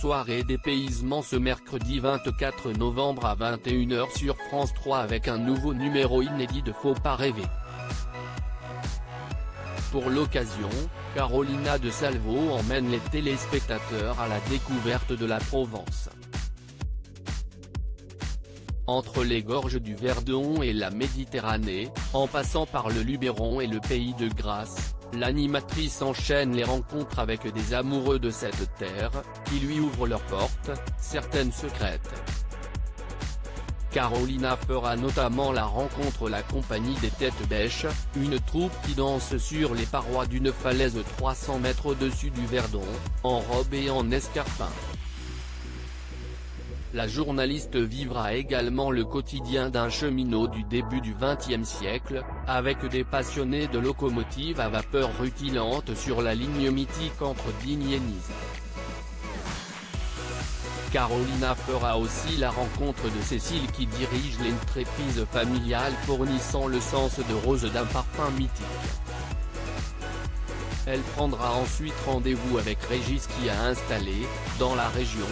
soirée dépaysement ce mercredi 24 novembre à 21 h sur France 3 avec un nouveau numéro inédit de Faut pas rêver. Pour l'occasion, Carolina de Salvo emmène les téléspectateurs à la découverte de la Provence. Entre les gorges du Verdon et la Méditerranée, en passant par le Luberon et le Pays de Grasse, l'animatrice enchaîne les rencontres avec des amoureux de cette terre, qui lui ouvrent leurs portes, certaines secrètes. Carolina fera notamment la rencontre la compagnie des Têtes Bêches, une troupe qui danse sur les parois d'une falaise 300 mètres au-dessus du Verdon, en robe et en escarpins. La journaliste vivra également le quotidien d'un cheminot du début du XXe siècle, avec des passionnés de locomotives à vapeur rutilantes sur la ligne mythique entre Digne et Nice. Carolina fera aussi la rencontre de Cécile qui dirige l'entreprise familiale fournissant le sens de rose d'un parfum mythique. Elle prendra ensuite rendez-vous avec Régis qui a installé, dans la région,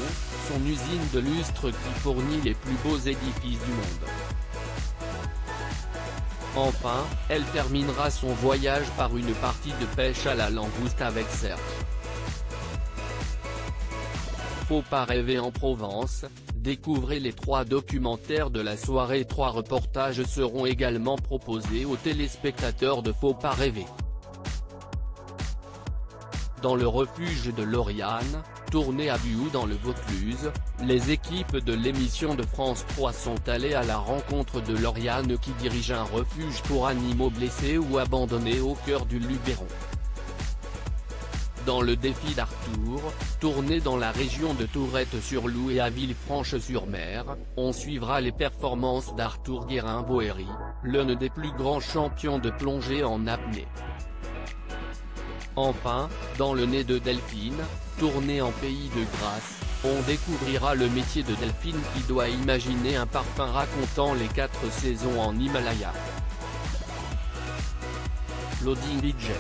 son usine de lustre qui fournit les plus beaux édifices du monde. Enfin, elle terminera son voyage par une partie de pêche à la langouste avec Serge. Faut pas rêver en Provence, découvrez les 3 documentaires de la soirée. 3 reportages seront également proposés aux téléspectateurs de Faut pas rêver. Dans le refuge de Lauriane, tourné à Buhout dans le Vaucluse, les équipes de l'émission de France 3 sont allées à la rencontre de Lauriane qui dirige un refuge pour animaux blessés ou abandonnés au cœur du Luberon. Dans le défi d'Arthur, tourné dans la région de Tourette-sur-Loup et à Villefranche-sur-Mer, on suivra les performances d'Arthur Guérin-Boéry, l'un des plus grands champions de plongée en apnée. Enfin, dans le nez de Delphine, tourné en Pays de Grasse, on découvrira le métier de Delphine qui doit imaginer un parfum racontant les 4 saisons en Himalaya. Loading DJ.